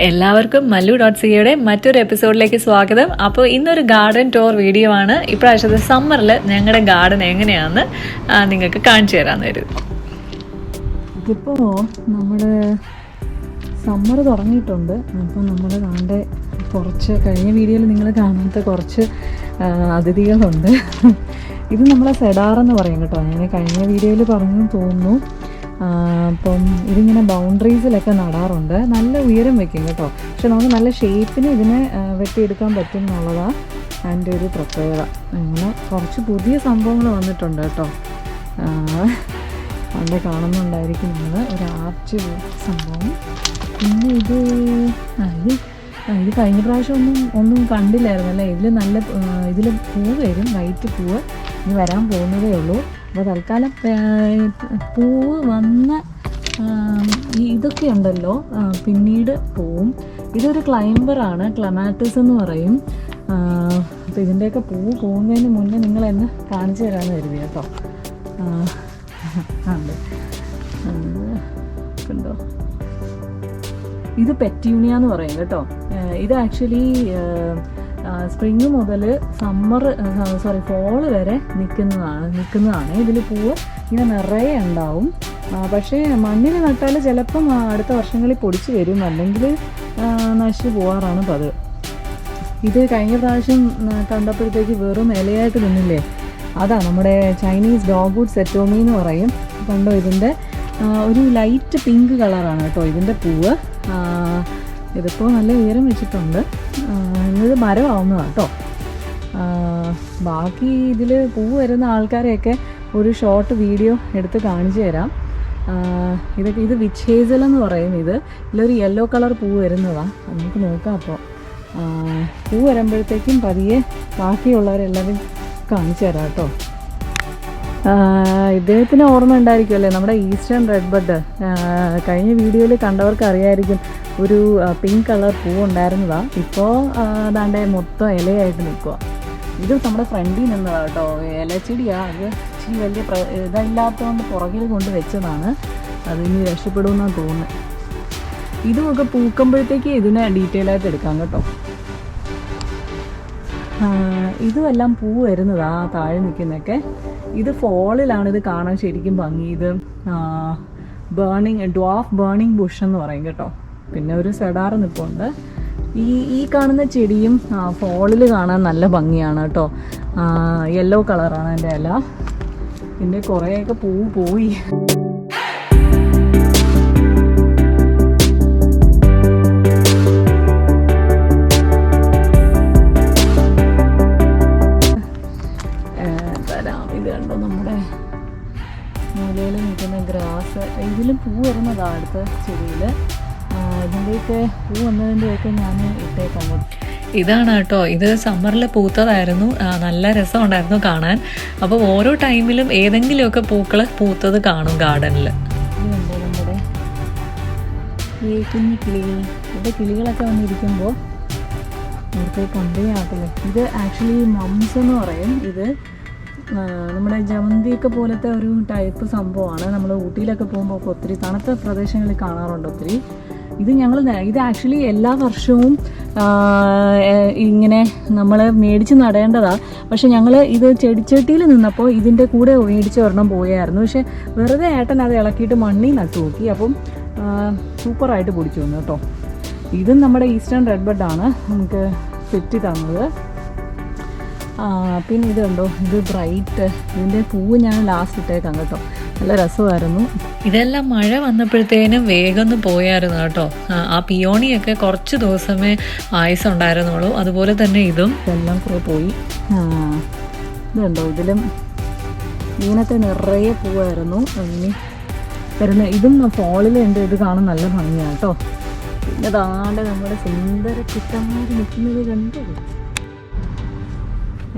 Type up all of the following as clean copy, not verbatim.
എല്ലാവർക്കും mallu.ca മറ്റൊരു എപ്പിസോഡിലേക്ക് സ്വാഗതം. അപ്പോൾ ഇന്നൊരു ഗാർഡൻ ടൂർ വീഡിയോ ആണ്. ഇപ്രാവശ്യത്തെ സമ്മറിൽ ഞങ്ങളുടെ ഗാർഡൻ എങ്ങനെയാണെന്ന് നിങ്ങൾക്ക് കാണിച്ചു തരാമെന്ന് വരും. ഇതിപ്പോൾ നമ്മുടെ സമ്മർ തുടങ്ങിയിട്ടുണ്ട്. അപ്പോൾ നമ്മൾ കാണേണ്ട കുറച്ച് കഴിഞ്ഞ വീഡിയോയിൽ നിങ്ങൾ കാണാത്ത കുറച്ച് അതിഥികളുണ്ട്. ഇത് നമ്മളെ സെഡാർ എന്ന് പറയും കേട്ടോ. ഞാൻ കഴിഞ്ഞ വീഡിയോയിൽ പറഞ്ഞു തോന്നുന്നു. അപ്പം ഇതിങ്ങനെ ബൗണ്ടറീസിലൊക്കെ നടാറുണ്ട്. നല്ല ഉയരം വെക്കും കേട്ടോ. പക്ഷെ നമുക്ക് നല്ല ഷേപ്പിന് ഇതിനെ വെട്ടിയെടുക്കാൻ പറ്റും എന്നുള്ളതാണ് അതിൻ്റെ ഒരു പ്രത്യേകത. അങ്ങനെ കുറച്ച് പുതിയ സംഭവങ്ങൾ വന്നിട്ടുണ്ട് കേട്ടോ. അവിടെ കാണുന്നുണ്ടായിരിക്കും നിങ്ങൾ ഒരു ആർച്ച് സംഭവം. പിന്നെ ഇത് കഴിഞ്ഞ പ്രാവശ്യം ഒന്നും കണ്ടില്ലായിരുന്നു അല്ലേ. ഇതിൽ പൂവ് വരും, വൈറ്റ് പൂവ് ഇനി വരാൻ പോകുന്നതേ ഉള്ളൂ. അപ്പോൾ തൽക്കാലം പൂവ് വന്ന ഇതൊക്കെ ഉണ്ടല്ലോ പിന്നീട് പോവും. ഇതൊരു ക്ലൈംബറാണ്, ക്ലമാറ്റിസ് എന്ന് പറയും. അപ്പോൾ ഇതിൻ്റെയൊക്കെ പൂവ് പോകുന്നതിന് മുന്നേ നിങ്ങളെന്നെ കാണിച്ചു തരാമെന്ന് കരുതി കേട്ടോ. കണ്ടോ, ഇത് പെറ്റ്യൂണിയ എന്ന് പറയും കേട്ടോ. ഇത് ആക്ച്വലി സ്പ്രിങ് മുതൽ ഫോള് വരെ നിൽക്കുന്നതാണ്. ഇതിൽ പൂവ് ഇങ്ങനെ നിറയെ ഉണ്ടാവും. പക്ഷേ മണ്ണിൽ നട്ടാൽ ചിലപ്പം അടുത്ത വർഷങ്ങളിൽ പൊടിച്ച് വരും, അല്ലെങ്കിൽ നശിച്ചു പോകാറാണ് പതിവ്. ഇത് കഴിഞ്ഞ പ്രാവശ്യം കണ്ടപ്പോഴത്തേക്ക് വെറും ഇലയായിട്ട് നിന്നില്ലേ, അതാ നമ്മുടെ ചൈനീസ് ഡോഗ്വുഡ് സെറ്റോമി എന്ന് പറയും. കണ്ടോ, ഇതിൻ്റെ ഒരു ലൈറ്റ് പിങ്ക് കളറാണ് കേട്ടോ ഇതിൻ്റെ പൂവ്. ഇതിപ്പോൾ നല്ല ഉയരം വെച്ചിട്ടുണ്ട്. ഇന്നത് മരമാവുന്നതാണ് കേട്ടോ. ബാക്കി ഇതിൽ പൂവ് വരുന്ന ആൾക്കാരെയൊക്കെ ഒരു ഷോർട്ട് വീഡിയോ എടുത്ത് കാണിച്ചു തരാം. ഇത് വിച്ച് ഹേസൽ എന്ന് പറയും. ഇതിലൊരു യെല്ലോ കളർ പൂവ് വരുന്നതാണ്. നമുക്ക് നോക്കാം. അപ്പോൾ പൂ വരുമ്പോഴത്തേക്കും പതിയെ ബാക്കിയുള്ളവരെല്ലാവരും കാണിച്ചു തരാം കേട്ടോ. ഇദ്ദേഹത്തിന് ഓർമ്മ ഉണ്ടായിരിക്കുമല്ലേ, നമ്മുടെ ഈസ്റ്റേൺ റെഡ് ബഡ്. കഴിഞ്ഞ വീഡിയോയിൽ കണ്ടവർക്ക് അറിയായിരിക്കും, ഒരു പിങ്ക് കളർ പൂവ് ഉണ്ടായിരുന്നതാണ്. ഇപ്പോൾ അതാണ്ട് മൊത്തം ഇലയായിട്ട് നിൽക്കുക. ഇത് നമ്മുടെ ഫ്രണ്ടിൽ നിന്നതാണ് കേട്ടോ. ഇലച്ചെടിയാണ്. അത് ഇച്ചിരി വലിയ ഇതല്ലാത്തതുകൊണ്ട് പുറകിൽ കൊണ്ട് വെച്ചതാണ്. അതിന് രക്ഷപ്പെടുമെന്നാണ് തോന്നുന്നത്. ഇതുമൊക്കെ പൂക്കുമ്പോഴത്തേക്ക് ഇതിനെ ഡീറ്റെയിൽ ആയിട്ട് എടുക്കാം കേട്ടോ. ഇതുമെല്ലാം പൂ വരുന്നതാണ് താഴെ നിൽക്കുന്നതൊക്കെ. ഇത് ഫോളിലാണ് ഇത് കാണാൻ ശരിക്കും ഭംഗി. ഇത് ഡ്വാർഫ് ബേണിംഗ് ബുഷ് എന്ന് പറയും കേട്ടോ. പിന്നെ ഒരു സെഡാർ നിൽപ്പുണ്ട്. ഈ കാണുന്ന ചെടിയും ഫോളിൽ കാണാൻ നല്ല ഭംഗിയാണ് കേട്ടോ. യെല്ലോ കളറാണ് എൻ്റെ ഇല. പിന്നെ കുറേയൊക്കെ പൂവ് പോയി. ഇത് കണ്ടോ, നമ്മുടെ മൂലയിൽ നിൽക്കുന്ന ഗ്രാസ്. ഇതിലും പൂ വരുന്നതാണ് അടുത്ത ചെടിയിൽ. ഇതിൻ്റെയൊക്കെ പൂ വന്നതിൻ്റെയൊക്കെ ഞാൻ ഇട്ടേക്കാം. ഇതാണ് കേട്ടോ, ഇത് സമ്മറിൽ പൂത്തതായിരുന്നു. നല്ല രസമുണ്ടായിരുന്നു കാണാൻ. അപ്പോൾ ഓരോ ടൈമിലും ഏതെങ്കിലുമൊക്കെ പൂക്കൾ പൂത്തത് കാണും ഗാർഡനിൽ. ഇതുണ്ട് നമ്മുടെ ഈ കുഞ്ഞു കിളികൾ. ഇവിടെ കിളികളൊക്കെ വന്നിരിക്കുമ്പോൾ നേരത്തെ കമ്പനി ആട്ടില്ലേ. ഇത് ആക്ച്വലി മംസ് എന്ന് പറയും. ഇത് നമ്മുടെ ജമന്തിയൊക്കെ പോലത്തെ ഒരു ടൈപ്പ് സംഭവമാണ്. നമ്മൾ ഊട്ടിയിലൊക്കെ പോകുമ്പോൾ ഒത്തിരി തണുത്ത പ്രദേശങ്ങളിൽ കാണാറുണ്ട് ഒത്തിരി. ഇത് ആക്ച്വലി എല്ലാ വർഷവും ഇങ്ങനെ നമ്മൾ മേടിച്ച് നടേണ്ടതാണ്. പക്ഷെ ഞങ്ങൾ ഇത് ചെടിച്ചട്ടിയിൽ നിന്നപ്പോൾ ഇതിൻ്റെ കൂടെ മേടിച്ച് ഒരെണ്ണം പോയായിരുന്നു. പക്ഷെ വെറുതെ ഏട്ടൻ അത് ഇളക്കിയിട്ട് മണ്ണിൽ നട്ടു നോക്കി. അപ്പം സൂപ്പറായിട്ട് പൊടിച്ചു വന്നു കേട്ടോ. ഇതും നമ്മുടെ ഈസ്റ്റേൺ റെഡ് ബഡാണ് നമുക്ക് സെറ്റ് തന്നത്. പിന്നെ ഇത് കണ്ടോ, ഇത് ബ്രൈറ്റ്. ഇതിൻ്റെ പൂവ് ഞാൻ ലാസ്റ്റ് ഇട്ടേക്കാം കേട്ടോ. നല്ല രസമായിരുന്നു. ഇതെല്ലാം മഴ വന്നപ്പോഴത്തേനും വേഗം ഒന്ന് പോയായിരുന്നു കേട്ടോ. ആ പിയോണിയൊക്കെ കുറച്ച് ദിവസമേ ആയുസ് ഉണ്ടായിരുന്നുള്ളൂ. അതുപോലെ തന്നെ ഇതെല്ലാം കുറേ പോയി. ഇത് കണ്ടോ, ഇതിലും ഇങ്ങനത്തെ നിറയെ പൂവായിരുന്നു. ഇനി ഇതും ഫോളിലുണ്ട്. ഇത് കാണാൻ നല്ല ഭംഗിയാണ് കേട്ടോ. പിന്നെ താണ്ട് നമ്മുടെ സുന്ദര കുട്ടന്മാർ നിൽക്കുന്നത് കണ്ടോ,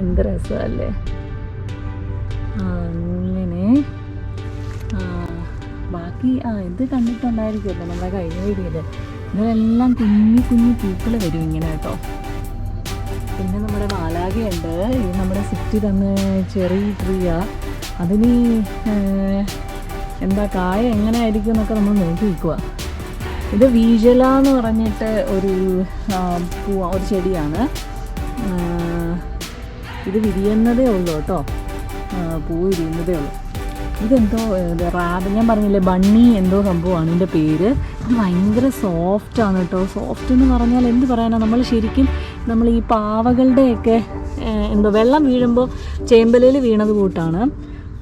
എന്ത് രസമല്ലേ. അങ്ങനെ ബാക്കി ഇത് കണ്ടിട്ടുണ്ടായിരിക്കുമല്ലോ നമ്മളെ കഴിഞ്ഞ വീഡിയോയിൽ. ഇതിലെല്ലാം കുഞ്ഞു കുഞ്ഞു പൂക്കൾ വരും ഇങ്ങനെ കേട്ടോ. പിന്നെ നമ്മുടെ മാലാഖയുണ്ട്. ഇത് നമ്മുടെ സിറ്റി തന്ന ചെറിയ ട്രീയാ. അതിന് എന്താ കായ എങ്ങനെ ആയിരിക്കും എന്നൊക്കെ നമ്മൾ നോക്കി നിൽക്കുക. ഇത് വീജല എന്ന് പറഞ്ഞിട്ട് ഒരു ഒരു ചെടിയാണ്. ഇത് വിരിയുന്നതേ ഉള്ളൂ കേട്ടോ, പൂവ് വിരിയുന്നതേ ഉള്ളൂ. ഇതെന്തോ ഞാൻ പറഞ്ഞില്ലേ ബണ്ണി എന്തോ സംഭവമാണ് ഇതിൻ്റെ പേര്. ഇത് ഭയങ്കര സോഫ്റ്റാണ് കേട്ടോ. സോഫ്റ്റ് എന്ന് പറഞ്ഞാൽ എന്ത് പറയാനാണ്, നമ്മൾ ശരിക്കും നമ്മൾ ഈ പാവകളുടെയൊക്കെ എന്തോ വെള്ളം വീഴുമ്പോൾ ചേമ്പലയിൽ വീണത് കൂട്ടാണ്.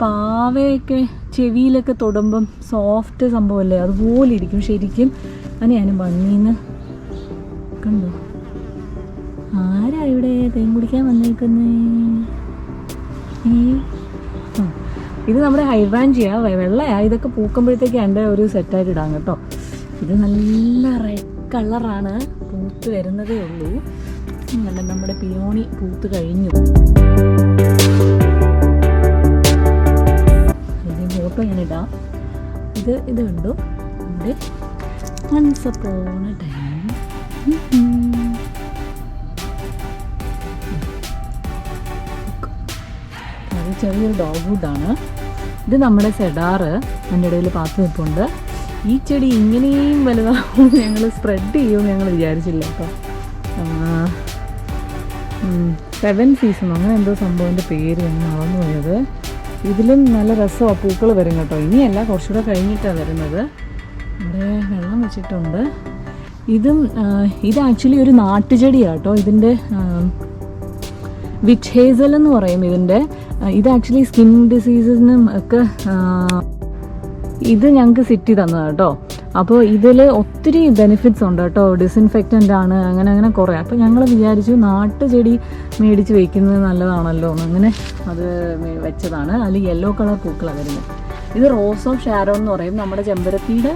പാവയൊക്കെ ചെവിയിലൊക്കെ തൊടുമ്പം സോഫ്റ്റ് സംഭവമല്ലേ, അതുപോലെ ഇരിക്കും ശരിക്കും. അങ്ങനെയാണ് ബണ്ണിന്ന്. കണ്ടോ, ആരാ ഇവിടെ തേൻ കുടിക്കാൻ വന്നേക്കുന്നേ? ഇത് നമ്മുടെ ഹൈഡ്രാഞ്ചിയ വെള്ളയാ. ഇതൊക്കെ പൂക്കുമ്പോഴത്തേക്ക് എൻ്റെ ഒരു സെറ്റായിട്ട് ഇടാം കേട്ടോ. ഇത് നല്ല റെഡ് കളറാണ്, പൂത്ത് വരുന്നതേ ഉള്ളൂ. നമ്മുടെ പിയോണി പൂത്ത് കഴിഞ്ഞു. ഇതിൻ്റെ ഫോട്ടോ ഞാൻ ഇടാം. ഇത് കണ്ടു നമ്മുടെ വൺസ് അപ്പോൺ എ ടൈം. അത് ചെറിയൊരു ഡോഗ് വുഡാണ്. ഇത് നമ്മുടെ സെഡാറ് എൻ്റെ ഇടയിൽ പാത്ത് നിൽപ്പുണ്ട്. ഈ ചെടി ഇങ്ങനെയും വലുതാവും ഞങ്ങൾ സ്പ്രെഡ് ചെയ്യുമെന്ന് ഞങ്ങൾ വിചാരിച്ചില്ല കേട്ടോ. 7 സീസൺ അങ്ങനെ എന്തോ സംഭവത്തിൻ്റെ പേര് ഞാൻ മറന്നു പോയത്. ഇതിലും നല്ല രസമാണ്, പൂക്കൾ വരും കേട്ടോ. ഇനിയല്ല, കുറച്ചുകൂടെ കഴിഞ്ഞിട്ടാണ് വരുന്നത്. ഇവിടെ വെള്ളം വെച്ചിട്ടുണ്ട്. ഇത് ആക്ച്വലി ഒരു നാട്ടുചെടിയാണ് കേട്ടോ. ഇതിൻ്റെ വിച്ച് ഹേസൽ എന്ന് പറയും ഇതിൻ്റെ. ഇത് ആക്ച്വലി സ്കിൻ ഡിസീസിനും ഒക്കെ ഇത് ഞങ്ങൾക്ക് സിറ്റി തന്നതാണ് കേട്ടോ. അപ്പോൾ ഇതിൽ ഒത്തിരി ബെനിഫിറ്റ്സ് ഉണ്ട് കേട്ടോ. ഡിസിൻഫെക്റ്റൻ്റ് ആണ്, അങ്ങനെ കുറേ. അപ്പോൾ ഞങ്ങൾ വിചാരിച്ചു നാട്ടുചെടി മേടിച്ച് വയ്ക്കുന്നത് നല്ലതാണല്ലോ എന്ന്. അങ്ങനെ അത് വെച്ചതാണ്. അതിൽ യെല്ലോ കളർ പൂക്കളാണ് വരുന്നത്. ഇത് റോസ് ഓഫ് ഷാരോൺ എന്ന് പറയും. നമ്മുടെ ചെമ്പരത്തിയുടെ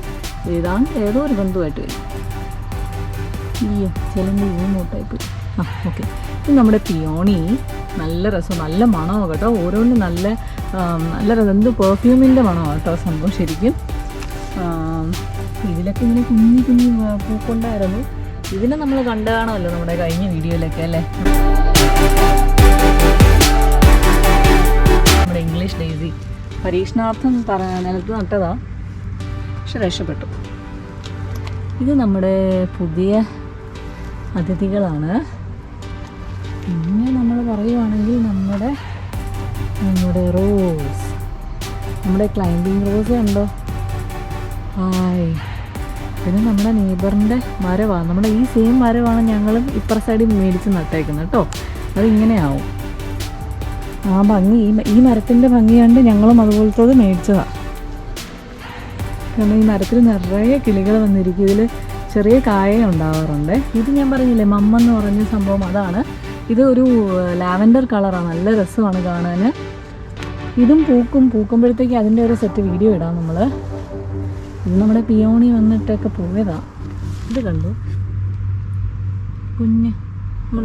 ഏതോ ഒരു ബന്ധുവായിട്ട് വരും. ചിലൻ്റെ മൂട്ടായിപ്പ്. ഓക്കെ. ഇത് നമ്മുടെ പിയോണി. നല്ല രസം, നല്ല മണമാണ് കേട്ടോ. ഓരോന്നും നല്ല രസം. എന്ത് പെർഫ്യൂമിൻ്റെ മണമാണ് കേട്ടോ സംഭവം ശരിക്കും. ഇതിലൊക്കെ ഇങ്ങനെ കുഞ്ഞു പൂക്കൊണ്ടായിരുന്നു. ഇതിനെ നമ്മൾ കണ്ടു കാണുമല്ലോ നമ്മുടെ കഴിഞ്ഞ വീഡിയോയിലൊക്കെ അല്ലേ. നമ്മുടെ ഇംഗ്ലീഷ് ഡെയ്സി പരീക്ഷണാർത്ഥം നിലത്ത് നട്ടതാ, പക്ഷെ രക്ഷപ്പെട്ടു. ഇത് നമ്മുടെ പുതിയ അതിഥികളാണ്. പിന്നെ നമ്മൾ പറയുവാണെങ്കിൽ നമ്മുടെ റോസ്, നമ്മുടെ ക്ലൈംബിങ് റോസ് കണ്ടോ. പിന്നെ നമ്മുടെ നെയ്ബറിൻ്റെ മരമാണ്. നമ്മുടെ ഈ സെയിം മരമാണ് ഞങ്ങളും ഇപ്പുറ സൈഡിൽ മേടിച്ച് നട്ടേക്കുന്നത് കേട്ടോ. അതിങ്ങനെയാവും ആ ഭംഗി. ഈ മരത്തിൻ്റെ ഭംഗി കണ്ട് ഞങ്ങളും അതുപോലത്തത് മേടിച്ചതാണ്. കാരണം ഈ മരത്തിൽ നിറയെ കിളികൾ വന്നിരിക്കും. ഇതിൽ ചെറിയ കായ ഉണ്ടാവാറുണ്ട്. ഇത് ഞാൻ പറഞ്ഞില്ലേ മമ്മെന്ന് പറഞ്ഞ സംഭവം, അതാണ്. ഇത് ഒരു ലാവൻഡർ കളറാണ്, നല്ല രസമാണ് കാണാൻ. ഇതും പൂക്കുമ്പോഴത്തേക്ക് അതിൻ്റെ ഒരു സെറ്റ് വീഡിയോ ഇടാം നമ്മൾ. ഇത് നമ്മുടെ പിയോണി വന്നിട്ടൊക്കെ പോയതാണ്. ഇത് കണ്ടു കുഞ്ഞ് നമ്മൾ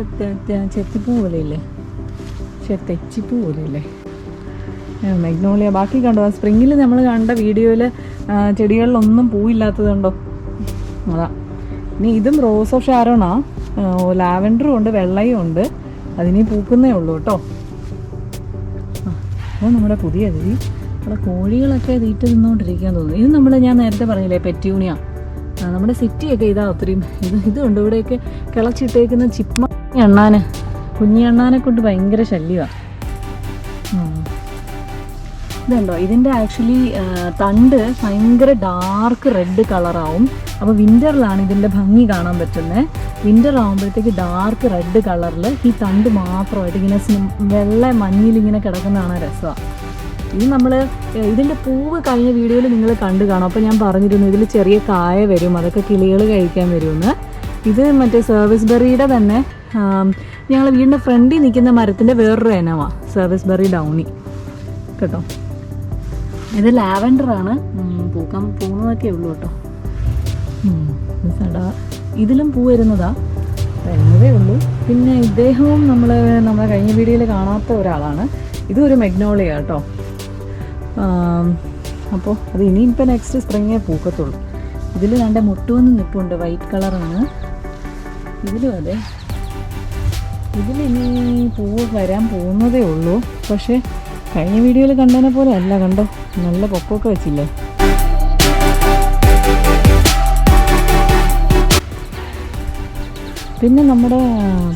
ചെത്തിപ്പൂ പോലെയില്ലേ, തെച്ചിപ്പൂ പോലെയില്ലേ മെഗ്നോളിയ. ബാക്കി കണ്ടോ സ്പ്രിങ്ങിൽ നമ്മൾ കണ്ട വീഡിയോയിൽ ചെടികളിലൊന്നും പൂവില്ലാത്തത് കണ്ടോ, അതാ. ഇനി ഇതും റോസ് ഓഫ് ഷാരോണാ. ലാവൻഡറും ഉണ്ട്, വെള്ളയും ഉണ്ട്. അതിനി പൂക്കുന്നേ ഉള്ളൂ കേട്ടോ. അപ്പോൾ നമ്മുടെ പുതിയ അതിഥി. അവിടെ കോഴികളൊക്കെ തീറ്റ തിന്നുകൊണ്ടിരിക്കാൻ തോന്നുന്നു. ഇത് ഞാൻ നേരത്തെ പറഞ്ഞില്ലേ പെറ്റ്യൂണിയ. നമ്മുടെ സിറ്റിയൊക്കെ ഇതാ ഒത്തിരിയും. ഇതുണ്ട് ഇവിടെയൊക്കെ കിളച്ചിട്ടേക്കുന്ന ചിപ്മ എണ്ണാന്, കുഞ്ഞി എണ്ണാനെ കൊണ്ട് ഭയങ്കര ശല്യമാണ്. ഇതുണ്ടോ, ഇതിൻ്റെ ആക്ച്വലി തണ്ട് ഭയങ്കര ഡാർക്ക് റെഡ് കളറാവും. അപ്പോൾ വിൻ്ററിലാണ് ഇതിൻ്റെ ഭംഗി കാണാൻ പറ്റുന്നത്. വിൻ്റർ ആകുമ്പോഴത്തേക്ക് ഡാർക്ക് റെഡ് കളറിൽ ഈ തണ്ട് മാത്രമായിട്ട് ഇങ്ങനെ വെള്ള മഞ്ഞിലിങ്ങനെ കിടക്കുന്നതാണ് രസമാണ്. ഇത് ഇതിൻ്റെ പൂവ് കഴിഞ്ഞ വീഡിയോയിൽ നിങ്ങൾ കണ്ടു കാണും. അപ്പോൾ ഞാൻ പറഞ്ഞിരുന്നു ഇതിൽ ചെറിയ കായ വരും, അതൊക്കെ കിളികൾ കഴിക്കാൻ വരുമെന്ന്. ഇത് മറ്റേ സർവീസ് ബെറിയുടെ തന്നെ ഞങ്ങൾ വീടിൻ്റെ ഫ്രണ്ടിൽ നിൽക്കുന്ന മരത്തിൻ്റെ വേറൊരു ഇനമാണ് സർവീസ് ബെറി ഡൗണി കേട്ടോ. ഇത് ലാവൻഡറാണ്. പോകുന്നതൊക്കെ ഉള്ളൂ കേട്ടോ. ഇതിലും പൂ വരുന്നതേ ഉള്ളൂ. പിന്നെ ഇദ്ദേഹവും നമ്മളെ കഴിഞ്ഞ വീഡിയോയിൽ കാണാത്ത ഒരാളാണ്. ഇതും ഒരു മെഗ്നോളിയ കേട്ടോ. അപ്പോൾ അത് ഇനിയിപ്പോൾ നെക്സ്റ്റ് സ്പ്രിങ്ങേ പൂക്കത്തുള്ളൂ. ഇതിൽ രണ്ട് മുട്ടുവന്ന് നിൽപ്പുണ്ട്, വൈറ്റ് കളറാണ്. ഇതിലും അതെ. ഇതിലിനി പൂവ് വരാൻ പോകുന്നതേ ഉള്ളൂ. പക്ഷേ കഴിഞ്ഞ വീഡിയോയിൽ കണ്ടതിനെ പോലെ അല്ല, കണ്ടോ നല്ല പൊക്കമൊക്കെ വെച്ചില്ലേ. പിന്നെ നമ്മുടെ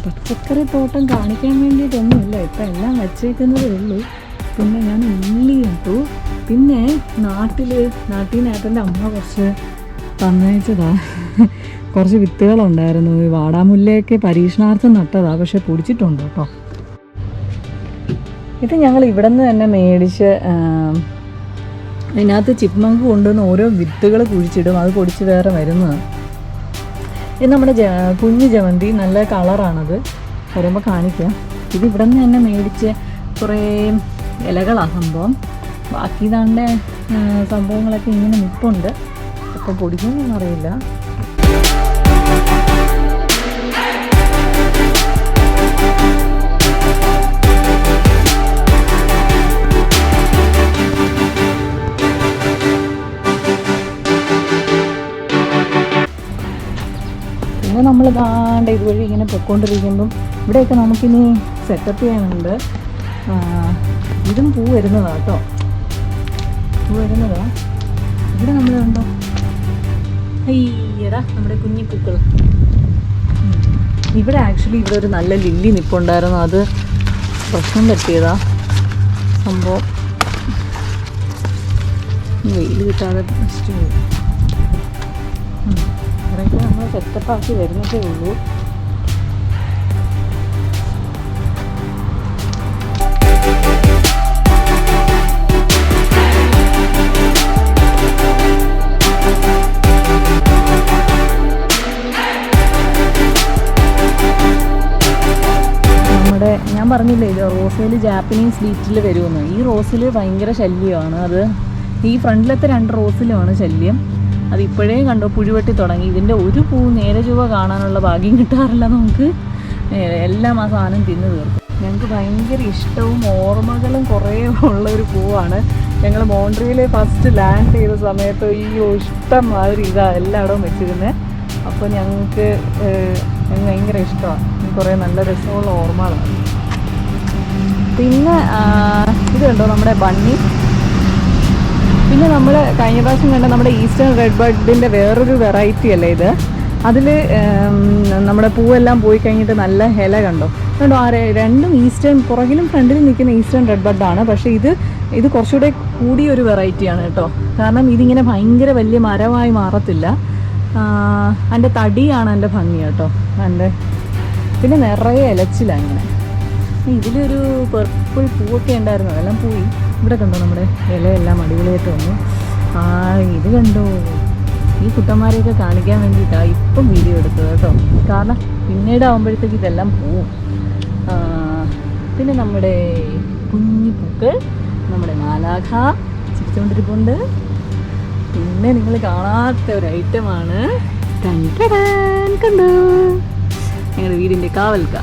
പച്ചക്കറി തോട്ടം കാണിക്കാൻ വേണ്ടിയിട്ടൊന്നുമില്ല, ഇപ്പം എല്ലാം വച്ചേക്കുന്നതേ ഉള്ളൂ. പിന്നെ ഞാൻ ഉള്ളി ഇട്ടു. പിന്നെ നാട്ടിൽ നിന്ന് ഏട്ടൻ്റെ അമ്മ കുറച്ച് തന്നയച്ചതാ, കുറച്ച് വിത്തുകളുണ്ടായിരുന്നു. ഈ വാടാമുല്ലയൊക്കെ പരീക്ഷണാർത്ഥം നട്ടതാ, പക്ഷെ പൊടിച്ചിട്ടുണ്ട് കേട്ടോ. ഇത് ഞങ്ങൾ ഇവിടെ നിന്ന് തന്നെ മേടിച്ച് അതിനകത്ത് ചിപ്മങ്ക് കൊണ്ടുവന്ന് ഓരോ വിത്തുകൾ കുഴിച്ചിടും, അത് പൊടിച്ച് വേറെ വരുന്നതാണ്. ഇത് നമ്മുടെ കുഞ്ഞു ജമന്തി, നല്ല കളറാണത്, വരുമ്പോൾ കാണിക്കാം. ഇത് ഇവിടെ നിന്ന് തന്നെ മേടിച്ച് കുറേ ഇലകളാണ് സംഭവം. ബാക്കി ഇതാണ്ട് സംഭവങ്ങളൊക്കെ ഇങ്ങനെ നിൽപ്പുണ്ട്, അപ്പോൾ പൊടിക്കുന്നൊന്നും അറിയില്ല. പിന്നെ നമ്മൾ ദാണ്ട് ഇതുവഴി ഇങ്ങനെ പൊയ്ക്കൊണ്ടിരിക്കുമ്പം ഇവിടെയൊക്കെ നമുക്കിനി സെറ്റപ്പ് ചെയ്യാനുണ്ട്. ഇതും പൂ വരുന്നതാ കേട്ടോ, പൂ വരുന്നതാ. ഇവിടെ നമ്മൾ കണ്ടോ, അയ്യടാ നമ്മുടെ കുഞ്ഞിപ്പൂക്കൾ. ഇവിടെ ആക്ച്വലി ഇവിടെ ഒരു നല്ല ലില്ലി നിൽപ്പുണ്ടായിരുന്നു, അത് പ്രശ്നം പറ്റിയതാ സംഭവം, വെയിൽ കിട്ടാതെ നശിച്ചു പോയി. ഇവിടെയൊക്കെ നമ്മൾ സെറ്റപ്പാക്കി വരുന്നതേ ഉള്ളൂ. ഞാൻ പറഞ്ഞില്ലേ ഇത് റോസയിൽ ജാപ്പനീസ് ബീറ്റിൽ വരുമെന്ന്. ഈ റോസിൽ ഭയങ്കര ശല്യമാണ്, അത് ഈ ഫ്രണ്ടിലത്തെ 2 റോസിലുമാണ് ശല്യം. അതിപ്പോഴേ കണ്ടോ പുഴുവെട്ടി തുടങ്ങി. ഇതിൻ്റെ ഒരു പൂ നേരെ ചുവ കാണാനുള്ള ഭാഗ്യം കിട്ടാറില്ല നമുക്ക്, എല്ലാം ആ സാധനം തിന്ന് തീർക്കും. ഞങ്ങൾക്ക് ഭയങ്കര ഇഷ്ടവും ഓർമ്മകളും കുറേ ഉള്ളൊരു പൂവാണ്. ഞങ്ങൾ മോൺട്രിയിൽ ഫസ്റ്റ് ലാൻഡ് ചെയ്ത സമയത്ത് ഈ ഇഷ്ടം മാതിരി ഇതാ എല്ലായിടവും വെച്ചിരുന്നത്. അപ്പോൾ ഞങ്ങൾക്ക് ഭയങ്കര ഇഷ്ടമാണ്, കുറേ നല്ല രസമുള്ള ഓർമ്മകളാണ്. പിന്നെ ഇത് കണ്ടോ നമ്മുടെ ബണ്ണി. പിന്നെ നമ്മൾ കഴിഞ്ഞ പ്രാവശ്യം കണ്ട നമ്മുടെ ഈസ്റ്റേൺ റെഡ് ബഡിൻ്റെ വേറൊരു വെറൈറ്റി അല്ലേ ഇത്. അതിൽ നമ്മുടെ പൂവെല്ലാം പോയി കഴിഞ്ഞിട്ട് നല്ല ഇല കണ്ടോ. രണ്ടും ഈസ്റ്റേൺ, പുറകിലും ഫ്രണ്ടിലും നിൽക്കുന്ന ഈസ്റ്റേൺ റെഡ് ബഡാണ്. പക്ഷേ ഇത് കുറച്ചുകൂടെ കൂടിയൊരു വെറൈറ്റിയാണ് കേട്ടോ. കാരണം ഇതിങ്ങനെ ഭയങ്കര വലിയ മരമായി മാറത്തില്ല, അതിൻ്റെ തടിയാണ് എൻ്റെ ഭംഗി കേട്ടോ. പിന്നെ നിറയെ ഇലച്ചിലാണ് ഇങ്ങനെ. ഇതിലൊരു പർപ്പിൾ പൂവൊക്കെ ഉണ്ടായിരുന്നു, അതെല്ലാം പോയി. ഇവിടെ കണ്ടോ നമ്മുടെ ഇലയെല്ലാം അടിപൊളിയായിട്ട് വന്നു. ഇത് കണ്ടോ, ഈ കുട്ടന്മാരെയൊക്കെ കാണിക്കാൻ വേണ്ടിയിട്ടാണ് ഇപ്പം വീഡിയോ എടുത്തത് കേട്ടോ. കാരണം പിന്നീട് ആകുമ്പോഴത്തേക്ക് ഇതെല്ലാം പോവും. പിന്നെ നമ്മുടെ കുഞ്ഞു പൂക്കൾ, നമ്മുടെ മാലാഖ ചിരിച്ചുകൊണ്ടിരിപ്പുണ്ട്. പിന്നെ നിങ്ങൾ കാണാത്ത ഒരു ഐറ്റമാണ് കണ്ടോ, ഞങ്ങളുടെ വീടിൻ്റെ കാവൽക്ക.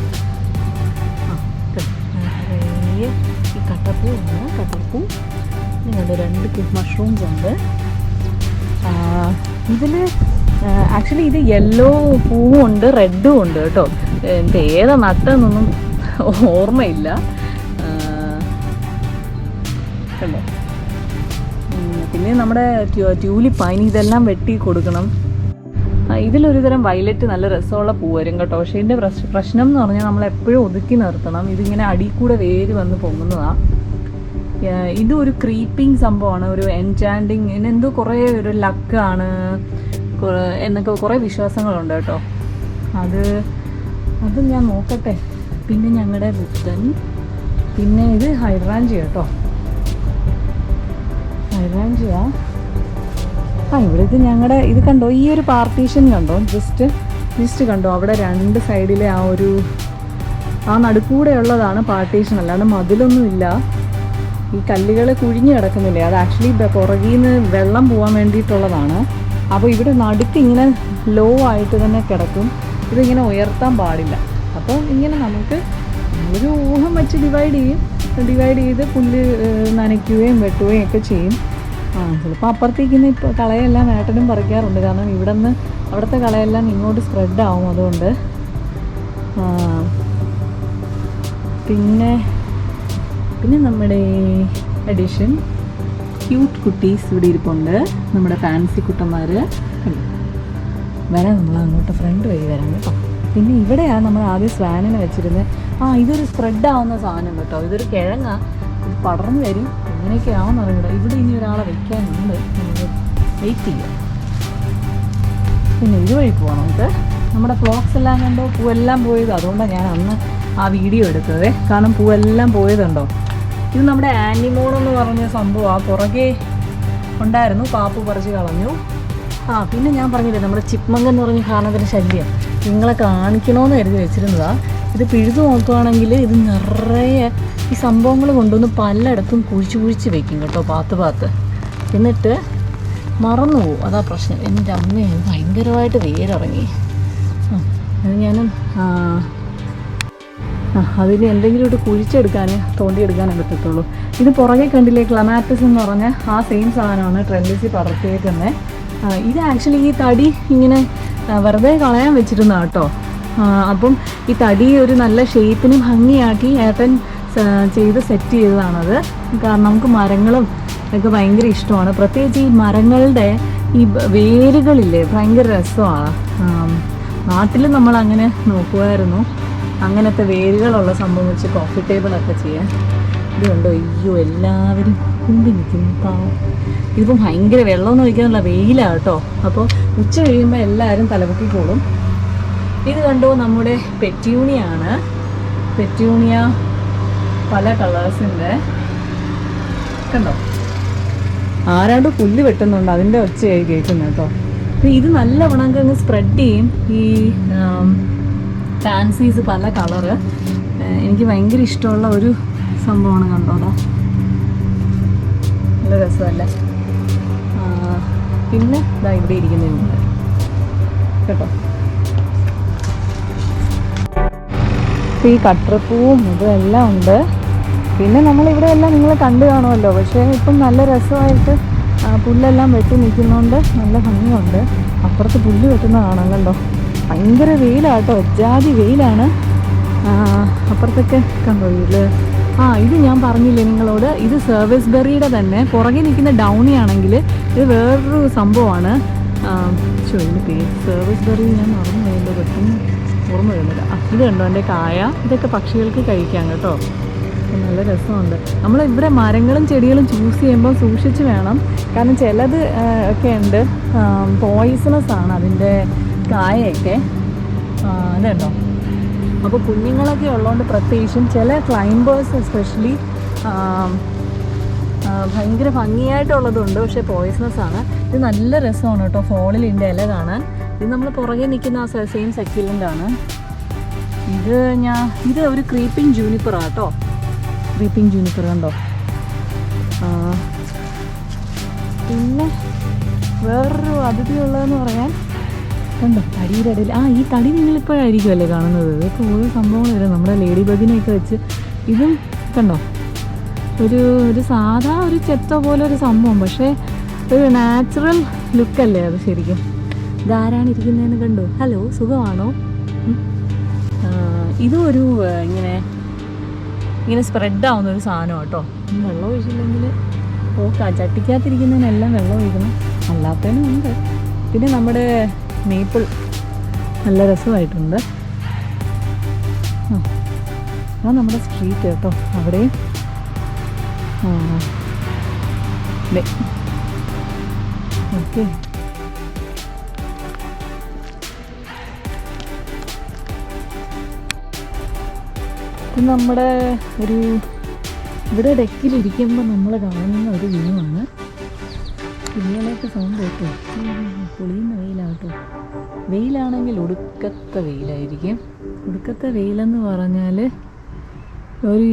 ഈ കട്ടപ്പൂ ആണ്, കട്ടപ്പൂ. നിങ്ങളുടെ 2 മഷ്റൂംസ് ഉണ്ട് ഇതിൽ. ആക്ച്വലി ഇത് യെല്ലോ പൂവും ഉണ്ട്, റെഡും ഉണ്ട് കേട്ടോ. ഏതാ നട്ടെന്നൊന്നും ഓർമ്മയില്ല. കണ്ടോ. പിന്നെ നമ്മുടെ ട്യൂലിപ്പ്, ഇതെല്ലാം വെട്ടി കൊടുക്കണം. ഇതിലൊരു തരം വയലറ്റ് നല്ല രസമുള്ള പൂ വരും കേട്ടോ. പക്ഷേ ഇതിൻ്റെ പ്രശ്നം എന്ന് പറഞ്ഞാൽ നമ്മളെപ്പോഴും ഒതുക്കി നിർത്തണം. ഇതിങ്ങനെ അടി കൂടെ വേര് വന്ന് പൊങ്ങുന്നതാണ്. ഇത് ഒരു ക്രീപ്പിംഗ് സംഭവമാണ്, ഒരു എൻചാൻഡിങ്, ഇതിനെന്തോ കുറേ ഒരു ലക്കാണ് എന്നൊക്കെ കുറേ വിശ്വാസങ്ങളുണ്ട് കേട്ടോ. അത് ഞാൻ നോക്കട്ടെ. പിന്നെ ഞങ്ങളുടെ ബുദ്ധൻ, പിന്നെ ഇത് ഹൈഡ്രാഞ്ചിയ കേട്ടോ, ഹൈഡ്രാഞ്ചിയ. ഇവിടെ ഇത് ഞങ്ങളുടെ ഇത് കണ്ടോ, ഈ ഒരു പാർട്ടീഷൻ കണ്ടോ, ജസ്റ്റ് കണ്ടോ, അവിടെ 2 സൈഡിലെ ആ നടുക്കൂടെ ഉള്ളതാണ് പാർട്ടീഷൻ, അല്ലാണ്ട് മതിലൊന്നുമില്ല. ഈ കല്ലുകൾ കുഴിഞ്ഞ് കിടക്കുന്നില്ലേ, അത് ആക്ച്വലി പുറകിൽ നിന്ന് വെള്ളം പോകാൻ വേണ്ടിയിട്ടുള്ളതാണ്. അപ്പോൾ ഇവിടെ നടുക്ക് ഇങ്ങനെ ലോ ആയിട്ട് തന്നെ കിടക്കും, ഇതിങ്ങനെ ഉയർത്താൻ പാടില്ല. അപ്പോൾ ഇങ്ങനെ നമുക്ക് ഒരു ഊഹം വെച്ച് ഡിവൈഡ് ചെയ്ത് പുല്ല് നനയ്ക്കുകയും വെട്ടുകയും ഒക്കെ ചെയ്യും. ചിലപ്പോൾ അപ്പുറത്തേക്കിന്ന് ഇപ്പോൾ കളയെല്ലാം ഏട്ടനും പറിക്കാറുണ്ട്. കാരണം ഇവിടെ നിന്ന് അവിടുത്തെ കളയെല്ലാം ഇങ്ങോട്ട് സ്പ്രെഡാവും, അതുകൊണ്ട്. പിന്നെ നമ്മുടെ എഡിഷൻ ക്യൂട്ട് കുട്ടീസ് ഇവിടെ ഇരിപ്പുണ്ട്, നമ്മുടെ ഫാൻസി കുട്ടന്മാർ. വരാം, നമ്മൾ അങ്ങോട്ട് ഫ്രണ്ട് വഴി വരാം കേട്ടോ. പിന്നെ ഇവിടെയാണ് നമ്മൾ ആദ്യം സ്വാനിനെ വെച്ചിരുന്നത്. ഇതൊരു സ്പ്രെഡ് ആവുന്ന സാധനം കേട്ടോ. ഇതൊരു കിഴങ്ങ, ഇത് പടർന്നു വരും. എങ്ങനെയൊക്കെ ആവുമെന്ന് അറിയില്ല. ഇവിടെ ഇനി ഒരാളെ വെക്കാനുണ്ട്, നമുക്ക് വെയിറ്റ് ചെയ്യാം. പിന്നെ ഇതുവഴി പോകണം. ഇത് നമ്മുടെ ഫ്ലോക്സ് എല്ലാം കണ്ടോ, പൂവെല്ലാം പോയത്. അതുകൊണ്ടാണ് ഞാൻ അന്ന് ആ വീഡിയോ എടുത്തത്. കാരണം പൂവെല്ലാം പോയതുണ്ടോ. ഇത് നമ്മുടെ ആനിമോൺ എന്ന് പറഞ്ഞ സംഭവം ആ പുറകെ ഉണ്ടായിരുന്നു, പാപ്പു പറിച്ച് കളഞ്ഞു. പിന്നെ ഞാൻ പറഞ്ഞില്ലേ നമ്മുടെ ചിപ്മങ്ക് എന്ന് പറഞ്ഞ സാധനത്തിൻ്റെ ശല്യം നിങ്ങളെ കാണിക്കണമെന്ന് കരുതി വെച്ചിരുന്നതാണ്. ഇത് പിഴുതു നോക്കുകയാണെങ്കിൽ ഇത് നിറയെ ഈ സംഭവങ്ങൾ കൊണ്ടുവന്ന് പലയിടത്തും കുഴിച്ച് വെക്കും കേട്ടോ, പാത്ത്. എന്നിട്ട് മറന്നു പോകും. അതാ പ്രശ്നം. എൻ്റെ അമ്മയെ ഭയങ്കരമായിട്ട് വേരിറങ്ങി. അത് ഞാനും അതിന് എന്തെങ്കിലും ഇട്ട് തോണ്ടിയെടുക്കാനേ പറ്റത്തുള്ളൂ. ഇത് പുറകെ കണ്ടില്ലേ ക്ലമാറ്റിസ് എന്ന് പറഞ്ഞ ആ സെയിം സാധനമാണ് ട്രെൻഡിസി പടർത്തിയേക്കുന്നത്. ഇത് ആക്ച്വലി ഈ തടി ഇങ്ങനെ വെറുതെ കളയാൻ വെച്ചിരുന്ന കേട്ടോ. അപ്പം ഈ തടി ഒരു നല്ല ഷേപ്പിന് ഭംഗിയാക്കി ഏട്ടൻ ചെയ്ത് സെറ്റ് ചെയ്തതാണത്. കാരണം നമുക്ക് മരങ്ങളും ഒക്കെ ഭയങ്കര ഇഷ്ടമാണ്. പ്രത്യേകിച്ച് ഈ മരങ്ങളുടെ ഈ വേരുകളില്ലേ, ഭയങ്കര രസമാണ്. നാട്ടിൽ നമ്മളങ്ങനെ നോക്കുമായിരുന്നു, അങ്ങനത്തെ വേരുകളുള്ള സംഭവം വെച്ച് കോഫി ടേബിളൊക്കെ ചെയ്യാൻ. ഇത് കണ്ടോ, അയ്യോ എല്ലാവരും കുമ്പി നിൽക്കുന്നു പാവം. ഇതിപ്പോൾ ഭയങ്കര വെള്ളമൊന്നും ഒഴിക്കാനുള്ള വെയിലാണ് കേട്ടോ. അപ്പോൾ ഉച്ച കഴിയുമ്പോൾ എല്ലാവരും തലപൊക്കിക്കോളും. ഇത് കണ്ടോ നമ്മുടെ പെറ്റ്യൂണിയാണ്. പെറ്റ്യൂണിയ പല കളേഴ്സിൻ്റെ കണ്ടോ. ആരാണ്ട് പുല്ല് വെട്ടുന്നുണ്ട്, അതിൻ്റെ ഒച്ചയായി കേൾക്കുന്നത് കേട്ടോ. അപ്പോൾ ഇത് നല്ല ഉണങ്ങ് സ്പ്രെഡ് ചെയ്യും. ഈ ഫാൻസീസ് പല കളറ് എനിക്ക് ഭയങ്കര ഇഷ്ടമുള്ള ഒരു സംഭവമാണ്. കണ്ടോടാ, നല്ല രസമല്ലേ. പിന്നെ ഇതാ ഇവിടെ ഇരിക്കുന്നുണ്ട് കേട്ടോ. ഈ കട്ടർപ്പൂവും ഇതെല്ലാം ഉണ്ട്. പിന്നെ നമ്മളിവിടെ എല്ലാം നിങ്ങൾ കണ്ടു കാണുമല്ലോ. പക്ഷേ ഇപ്പം നല്ല രസമായിട്ട് പുല്ലെല്ലാം വെട്ടി നിൽക്കുന്നതുകൊണ്ട് നല്ല ഭംഗിയുണ്ട്. അപ്പുറത്ത് പുല്ല് വെട്ടുന്ന കാണാം കണ്ടോ. ഭയങ്കര വെയിലാണ് കേട്ടോ, ജാതി വെയിലാണ്. അപ്പുറത്തൊക്കെ കണ്ടോ ഇത്. ഇത് ഞാൻ പറഞ്ഞില്ലേ നിങ്ങളോട്, ഇത് സർവീസ് ബെറിയുടെ തന്നെ. പുറകെ നിൽക്കുന്ന ഡൗണി ആണെങ്കിൽ ഇത് വേറൊരു സംഭവമാണ്. ഇതിൻ്റെ പേര് സർവീസ് ബെറി ഞാൻ മറന്നു പോയല്ലോ, പെട്ടെന്ന് ഓർമ്മ വരുന്നില്ല. ഇത് കണ്ടോ എൻ്റെ കായ. ഇതൊക്കെ പക്ഷികൾക്ക് കഴിക്കാം കേട്ടോ. നല്ല രസമുണ്ട്. നമ്മളിവിടെ മരങ്ങളും ചെടികളും ചൂസ് ചെയ്യുമ്പോൾ സൂക്ഷിച്ച് വേണം. കാരണം ചിലത് ഒക്കെ ഉണ്ട് പോയിസണസ് ആണ് അതിൻ്റെ കായൊക്കെ. ഇതുണ്ടോ. അപ്പോൾ കുഞ്ഞുങ്ങളൊക്കെ ഉള്ളതുകൊണ്ട് പ്രത്യേകിച്ചും ചില ക്ലൈംബേഴ്സ് എസ്പെഷ്യലി ഭയങ്കര ഭംഗിയായിട്ടുള്ളതുണ്ട്, പക്ഷേ പോയിസണസ് ആണ്. ഇത് നല്ല രസമാണ് കേട്ടോ ഫോളിൽ ഇതിൻ്റെ ഇല കാണാൻ. ഇത് നമ്മൾ പുറകെ നിൽക്കുന്ന ആ സെയിം സക്യുലൻ്റാണ്. ഇത് ഒരു ക്രീപ്പിംഗ് ജൂനിപ്പറാണ് കേട്ടോ. ക്രീപ്പിംഗ് ജൂനിപ്പർ കണ്ടോ. പിന്നെ വേറൊരു അതിഥിയുള്ളതെന്ന് പറയാൻ കണ്ടോ, തടിയുടെ ഇടയിൽ. ഈ തടി നിങ്ങളിപ്പോഴായിരിക്കുമല്ലേ കാണുന്നത്. ഇതൊക്കെ ഓരോ സംഭവങ്ങൾ വരും നമ്മുടെ ലേഡി ബഗിനെയൊക്കെ വെച്ച്. ഇതും കണ്ടോ, ഒരു സാധാ ഒരു ചെത്ത പോലെ ഒരു സംഭവം, പക്ഷേ ഒരു നാച്ചുറൽ ലുക്കല്ലേ അത് ശരിക്കും. ഇതാരാണ് ഇരിക്കുന്നതെന്ന് കണ്ടോ. ഹലോ, സുഖമാണോ? ഇതും ഒരു ഇങ്ങനെ സ്പ്രെഡ് ആവുന്ന ഒരു സാധനം കേട്ടോ. വെള്ളം ഒഴിച്ചില്ലെങ്കിൽ ചട്ടിക്കകത്തിരിക്കുന്നതിനെല്ലാം വെള്ളം ഒഴിക്കണം, അല്ലാത്തതിനും ഉണ്ട്. പിന്നെ നമ്മുടെ മേപ്പിൾ നല്ല രസമായിട്ടുണ്ട്. നമ്മുടെ സ്ട്രീറ്റ് കേട്ടോ. അവിടെയും ഓക്കെ. നമ്മുടെ ഇവിടെ ഡെക്കിലിരിക്കുമ്പോൾ നമ്മൾ കാണുന്ന ഒരു വ്യൂ ആണ്. കുഞ്ഞുങ്ങളെയൊക്കെ സൗണ്ട് കേട്ടോ. പൊളിയുന്ന വെയിലാട്ടോ. വെയിലാണെങ്കിൽ ഒടുക്കത്തെ വെയിലായിരിക്കും. ഒടുക്കത്തെ വെയിലെന്ന് പറഞ്ഞാൽ ഒരു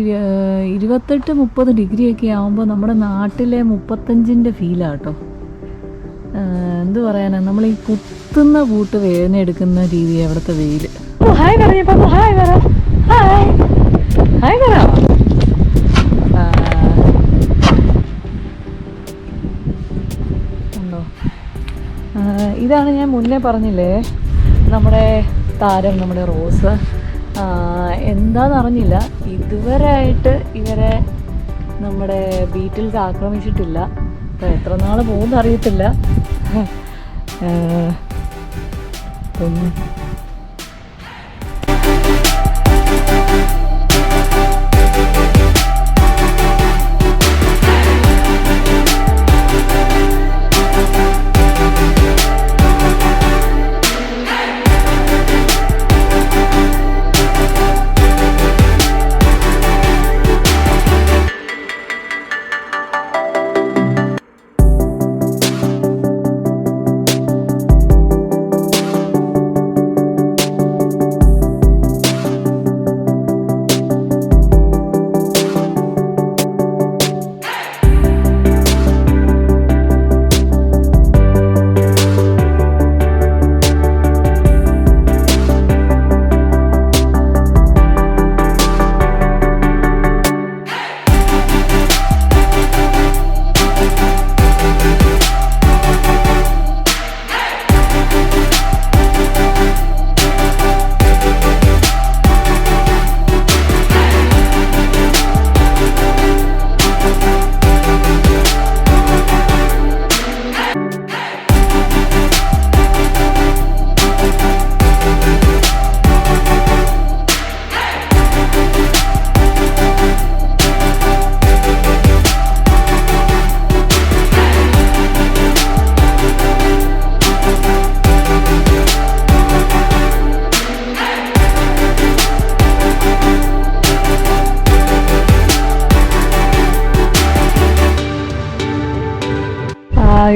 28-30 ഡിഗ്രിയൊക്കെ ആകുമ്പോൾ നമ്മുടെ നാട്ടിലെ 35ൻ്റെ ഫീലാട്ടോ. എന്ത് പറയാനാണ്, നമ്മൾ ഈ കുത്തുന്ന കൂട്ട് വേദനയെടുക്കുന്ന രീതി അവിടുത്തെ വെയിൽ. ഹായ് പറഞ്ഞപ്പോൾ ഹായ് പറ. ഹായ് ഹായ് പറ. ഉണ്ടോ. ഇതാണ് ഞാൻ മുന്നേ പറഞ്ഞില്ലേ നമ്മുടെ താരം, നമ്മുടെ റോസ്. എന്താണെന്നറിഞ്ഞില്ല, ഇതുവരെ ആയിട്ട് ഇവരെ നമ്മുടെ ബീറ്റിൽസ് ആക്രമിച്ചിട്ടില്ല. അപ്പോൾ എത്ര നാൾ പോകുമെന്ന് അറിയത്തില്ല. പിന്നെ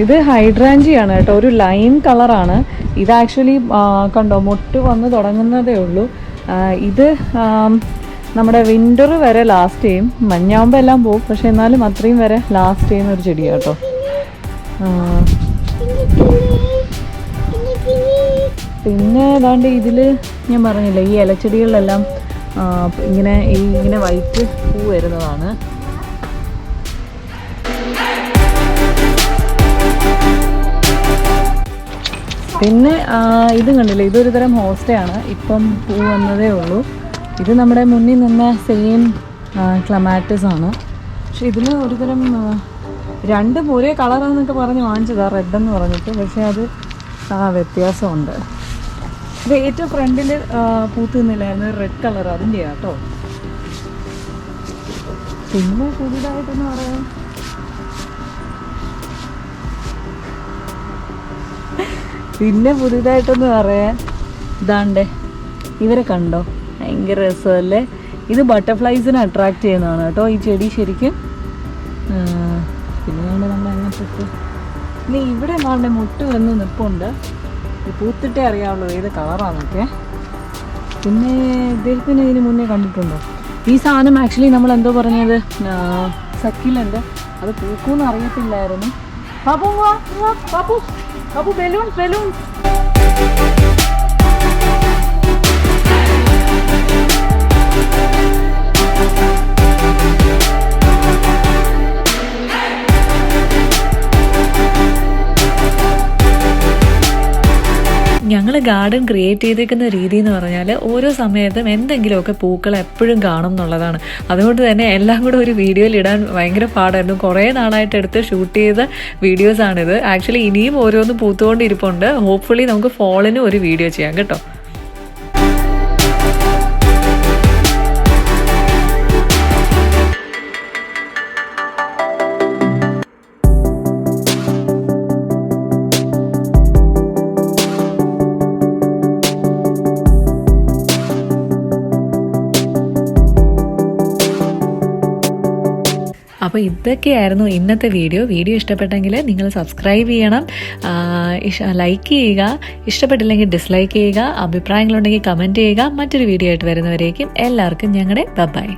ഇത് ഹൈഡ്രാഞ്ചിയാണ് കേട്ടോ, ഒരു ലൈം കളറാണ് ഇത്. ആക്ച്വലി കണ്ടോ മൊട്ട് വന്ന് തുടങ്ങുന്നതേ ഉള്ളൂ. ഇത് നമ്മുടെ വിൻ്റർ വരെ ലാസ്റ്റ് ചെയ്യും, മഞ്ഞാകുമ്പോൾ എല്ലാം പോകും, പക്ഷെ എന്നാലും അത്രയും വരെ ലാസ്റ്റ് ചെയ്യുന്ന ഒരു ചെടിയാണ് കേട്ടോ. പിന്നെ ഏതാണ്ട് ഇതിൽ ഞാൻ പറഞ്ഞില്ല, ഈ ഇലച്ചെടികളിലെല്ലാം ഇങ്ങനെ വൈറ്റ് പൂ വരുന്നതാണ്. പിന്നെ ഇത് കണ്ടില്ലേ, ഇതൊരു തരം ഹോസ്റ്റയാണ്, ഇപ്പം പൂ വന്നതേ ഉള്ളൂ. ഇത് നമ്മുടെ മുന്നിൽ നിന്ന സെയിം ക്ലമാറ്റസ് ആണ്, പക്ഷെ ഇതിൽ ഒരു തരം രണ്ടും ഒരേ കളറാണെന്നൊക്കെ പറഞ്ഞ് വാങ്ങിച്ചതാണ്, റെഡെന്ന് പറഞ്ഞിട്ട്, പക്ഷേ അത് വ്യത്യാസമുണ്ട്. ഇത് ഏറ്റവും ഫ്രണ്ടിൽ പൂത്ത് നിന്നില്ലായിരുന്നു, റെഡ് കളർ, അതിൻ്റെ കേട്ടോ. പിന്നെ പുതിയതായിട്ടെന്ന് പറയാം, ഇതാണ്ടേ ഇവരെ കണ്ടോ, ഭയങ്കര രസമല്ലേ. ഇത് ബട്ടർഫ്ലൈസിനെ അട്രാക്റ്റ് ചെയ്യുന്നതാണ് കേട്ടോ ഈ ചെടി ശരിക്കും. പിന്നെ നമ്മൾ അങ്ങനത്തെ ഇനി ഇവിടെ നാളുടെ മുട്ട് വന്ന് നിൽപ്പുണ്ട്, പൂത്തിട്ടേ അറിയാവുള്ളൂ ഏത് കളറാണെന്നൊക്കെ. പിന്നെ ഇദ്ദേഹത്തിന് ഇതിന് മുന്നേ കണ്ടിട്ടുണ്ടോ ഈ സാധനം? ആക്ച്വലി നമ്മൾ എന്തോ പറഞ്ഞത്, സക്കിലുണ്ട്, അത് പൂക്കൂന്ന് അറിയത്തില്ലായിരുന്നു. Pappu Pappu Pappu balloon balloon. ഞങ്ങൾ ഗാർഡൻ ക്രിയേറ്റ് ചെയ്തേക്കുന്ന രീതി എന്ന് പറഞ്ഞാൽ ഓരോ സമയത്തും എന്തെങ്കിലുമൊക്കെ പൂക്കൾ എപ്പോഴും കാണും എന്നുള്ളതാണ്. അതുകൊണ്ട് തന്നെ എല്ലാം കൂടെ ഒരു വീഡിയോയിൽ ഇടാൻ ഭയങ്കര പാടായിരുന്നു. കുറേ നാളായിട്ട് എടുത്ത് ഷൂട്ട് ചെയ്ത വീഡിയോസാണിത്. ആക്ച്വലി ഇനിയും ഓരോന്ന് പൂത്തുകൊണ്ടിരിപ്പുണ്ട്. ഹോപ്പ്ഫുള്ളി നമുക്ക് ഫോളിന് ഒരു വീഡിയോ ചെയ്യാം കേട്ടോ. അപ്പോൾ ഇതൊക്കെയായിരുന്നു ഇന്നത്തെ വീഡിയോ. ഇഷ്ടപ്പെട്ടെങ്കിൽ നിങ്ങൾ സബ്സ്ക്രൈബ് ചെയ്യണം, ലൈക്ക് ചെയ്യുക, ഇഷ്ടപ്പെട്ടില്ലെങ്കിൽ ഡിസ്ലൈക്ക് ചെയ്യുക, അഭിപ്രായങ്ങളുണ്ടെങ്കിൽ കമൻറ്റ് ചെയ്യുക. മറ്റൊരു വീഡിയോ ആയിട്ട് വരുന്നവരേക്കും എല്ലാവർക്കും ഞങ്ങളുടെ ബൈ.